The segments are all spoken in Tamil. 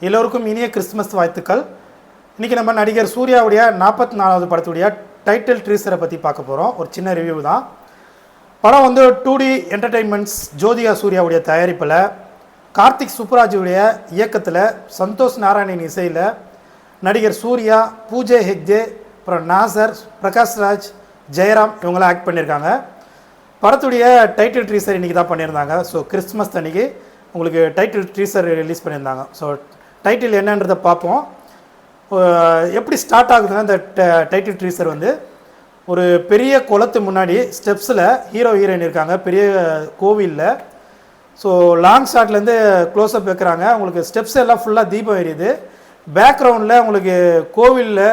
எல்லோருக்கும் இனிய கிறிஸ்துமஸ் வாழ்த்துக்கள். இன்றைக்கி நம்ம நடிகர் சூர்யாவுடைய 44வது படத்துடைய டைட்டில் ட்ரீசரை பற்றி பார்க்க போகிறோம். ஒரு சின்ன ரிவ்யூ தான். படம் வந்து 2D என்டர்டெயின்மெண்ட்ஸ் ஜோதிகா சூர்யாவுடைய தயாரிப்பில், கார்த்திக் சுப்புராஜுடைய இயக்கத்தில், சந்தோஷ் நாராயணன் இசையில், நடிகர் சூர்யா, பூஜை ஹெக்டே, அப்புறம் நாசர், பிரகாஷ்ராஜ், ஜெயராம் இவங்களாம் ஆக்ட் பண்ணியிருக்காங்க. படத்துடைய டைட்டில் ட்ரீசர் இன்றைக்கி தான் பண்ணியிருந்தாங்க. ஸோ கிறிஸ்துமஸ் அன்றைக்கி உங்களுக்கு டைட்டில் ட்ரீசர் ரிலீஸ் பண்ணியிருந்தாங்க. ஸோ டைட்டில் என்னன்றதை பார்ப்போம். எப்படி ஸ்டார்ட் ஆகுதுன்னா, இந்த டைட்டில் ட்ரீசர் வந்து ஒரு பெரிய குளத்து முன்னாடி ஸ்டெப்ஸில் ஹீரோ ஹீரோயின் இருக்காங்க, பெரிய கோவிலில். ஸோ லாங் ஷாட்லேருந்து க்ளோஸ்அப் வைக்கிறாங்க. உங்களுக்கு ஸ்டெப்ஸ் எல்லாம் ஃபுல்லாக தீபம் எரியுது. பேக்ரவுண்டில் உங்களுக்கு கோவிலில்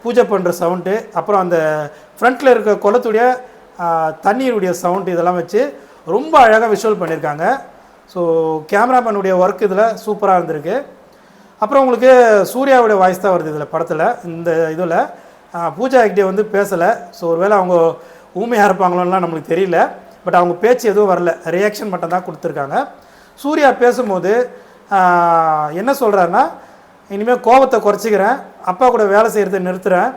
பூஜை பண்ணுற சவுண்டு, அப்புறம் அந்த ஃப்ரண்ட்டில் இருக்க குளத்துடைய தண்ணீருடைய சவுண்டு, இதெல்லாம் வச்சு ரொம்ப அழகாக விஷுவல் பண்ணியிருக்காங்க. ஸோ கேமராமேனுடைய ஒர்க் இதில் சூப்பராக இருந்திருக்கு. அப்புறம் உங்களுக்கு சூர்யாவுடைய வாய்ஸ் தான் வருது இதில் படத்தில். இந்த இதில் பூஜா ஹெக்டே வந்து பேசலை. ஸோ ஒருவேளை அவங்க ஊமையாக இருப்பாங்களோலாம் நம்மளுக்கு தெரியல. பட் அவங்க பேச்சு எதுவும் வரல, ரியாக்ஷன் மட்டும் தான் கொடுத்துருக்காங்க. சூர்யா பேசும்போது என்ன சொல்கிறாருன்னா, இனிமேல் கோபத்தை குறைச்சிக்கிறேன், அப்பா கூட வேலை செய்கிறத நிறுத்துகிறேன்,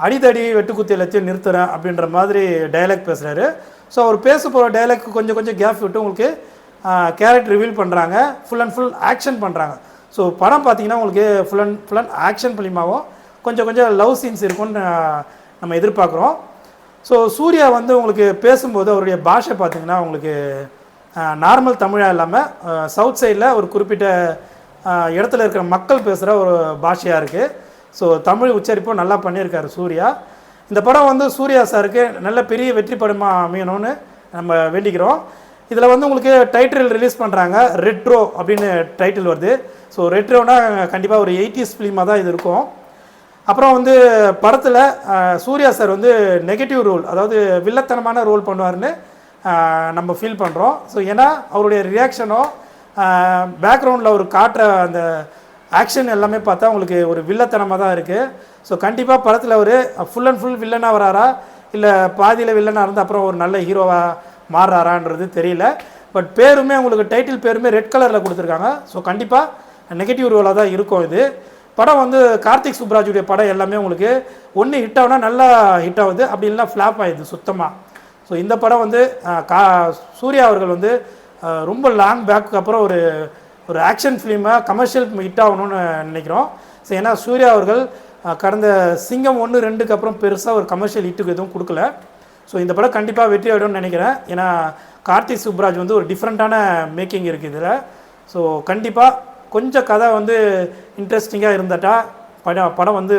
அடிதடி வெட்டுக்குத்தி எல்லாத்தையும் நிறுத்துகிறேன் அப்படின்ற மாதிரி டைலாக் பேசுகிறாரு. ஸோ அவர் பேச போகிற டைலாக் கொஞ்சம் கொஞ்சம் கேப் விட்டு உங்களுக்கு கேரக்டர் ரிவீல் பண்ணுறாங்க, ஃபுல் அண்ட் ஃபுல் ஆக்ஷன் பண்ணுறாங்க. ஸோ படம் பார்த்திங்கன்னா உங்களுக்கு ஃபுல் அண்ட் ஆக்ஷன் ஃபிலிமாகவும் கொஞ்சம் லவ் சீன்ஸ் இருக்கும்னு நம்ம எதிர்பார்க்குறோம். ஸோ சூர்யா வந்து உங்களுக்கு பேசும்போது அவருடைய பாஷை பார்த்திங்கன்னா உங்களுக்கு நார்மல் தமிழாக இல்லாமல் சவுத் சைடில் ஒரு குறிப்பிட்ட இடத்துல இருக்கிற மக்கள் பேசுகிற ஒரு பாஷையாக இருக்குது. ஸோ தமிழ் உச்சரிப்பும் நல்லா பண்ணியிருக்காரு சூர்யா. இந்த படம் வந்து சூர்யா சாருக்கு நல்ல பெரிய வெற்றி படமாக அமையணும்னு நம்ம வேண்டிக்கிறோம். இதில் வந்து உங்களுக்கு டைட்டில் ரிலீஸ் பண்ணுறாங்க, ரெட்ரோ அப்படின்னு டைட்டில் வருது. ஸோ ரெட்ரோனா கண்டிப்பாக ஒரு 80s ஃபிலிமாக தான் இது இருக்கும். அப்புறம் வந்து படத்தில் சூர்யா சார் வந்து நெகட்டிவ் ரோல், அதாவது வில்லத்தனமான ரோல் பண்ணுவார்னு நம்ம ஃபீல் பண்ணுறோம். ஸோ ஏன்னா அவருடைய ரியாக்ஷனோ பேக்ரவுண்டில் ஒரு காட்டுற அந்த ஆக்ஷன் எல்லாமே பார்த்தா உங்களுக்கு ஒரு வில்லத்தனமாக தான் இருக்குது. ஸோ கண்டிப்பாக படத்தில் ஒரு ஃபுல் அண்ட் ஃபுல் வில்லனாக வராரா, இல்லை பாதியில் வில்லனாக இருந்து அப்புறம் ஒரு நல்ல ஹீரோவாக மாறுறாரான்றது தெரியல. பட் பேருமே உங்களுக்கு டைட்டில் பேருமே ரெட் கலரில் கொடுத்துருக்காங்க. ஸோ கண்டிப்பாக நெகட்டிவ் ரோலாக தான் இருக்கும் இது. படம் வந்து கார்த்திக் சுப்புராஜுடைய படம் எல்லாமே உங்களுக்கு ஒன்று ஹிட் ஆகுனா நல்லா ஹிட் ஆகுது, அப்படி இல்லைனா ஃப்ளாப் ஆகிடுது சுத்தமாக. ஸோ இந்த படம் வந்து சூர்யா அவர்கள் வந்து ரொம்ப லாங் பேக்கு அப்புறம் ஒரு ஆக்ஷன் ஃபிலிமை கமர்ஷியல் ஹிட் ஆகணும்னு நினைக்கிறோம். ஸோ ஏன்னா சூர்யா அவர்கள் கடந்த சிங்கம் 1, 2க்கு அப்புறம் பெருசாக ஒரு கமர்ஷியல் ஹிட்டுக்கு எதுவும் கொடுக்கல. ஸோ இந்த படம் கண்டிப்பாக வெற்றி ஆகிடும்னு நினைக்கிறேன். ஏன்னா கார்த்திக் சுப்புராஜ் வந்து ஒரு டிஃப்ரெண்ட்டான மேக்கிங் இருக்குது இதில். ஸோ கண்டிப்பாக கொஞ்சம் கதை வந்து இன்ட்ரெஸ்டிங்காக இருந்துட்டா படம் வந்து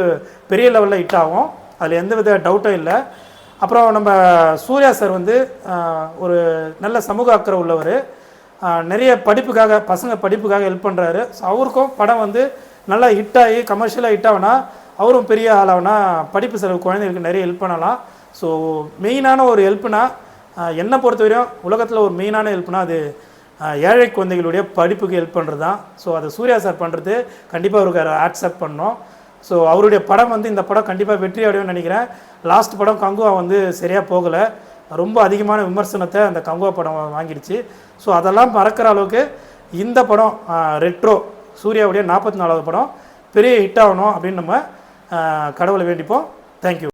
பெரிய லெவலில் ஹிட் ஆகும், அதில் எந்த வித டவுட்டும் இல்லை. அப்புறம் நம்ம சூர்யா சார் வந்து ஒரு நல்ல சமூக அக்கறை உள்ளவர், நிறைய படிப்புக்காக பசங்க படிப்புக்காக ஹெல்ப் பண்ணுறாரு. ஸோ அவருக்கும் படம் வந்து நல்லா ஹிட் ஆகி கமர்ஷியலாக ஹிட் ஆகுனா அவரும் பெரிய ஆளாகுனா படிப்பு செலவு குழந்தைங்களுக்கு நிறைய ஹெல்ப் பண்ணலாம். ஸோ மெயினான ஒரு ஹெல்ப்னா என்னை பொறுத்தவரையும் உலகத்தில் ஒரு மெயினான ஹெல்ப்னா அது ஏழை குழந்தைகளுடைய படிப்புக்கு ஹெல்ப் பண்ணுறது தான். ஸோ அதை சூர்யா சார் பண்ணுறது கண்டிப்பாக அவருக்கு ஆக்செப்ட் பண்ணோம். ஸோ அவருடைய படம் வந்து இந்த படம் கண்டிப்பாக வெற்றி அடையும்னு நினைக்கிறேன். லாஸ்ட் படம் கங்குவா வந்து சரியாக போகலை, ரொம்ப அதிகமான விமர்சனத்தை அந்த கங்குவா படம் வாங்கிடுச்சு. ஸோ அதெல்லாம் மறக்கிற அளவுக்கு இந்த படம் ரெட்ரோ சூர்யாவுடைய 44வது படம் பெரிய ஹிட் ஆகணும் அப்படின்னு நம்ம கடவுளை வேண்டிப்போம். தேங்க்யூ.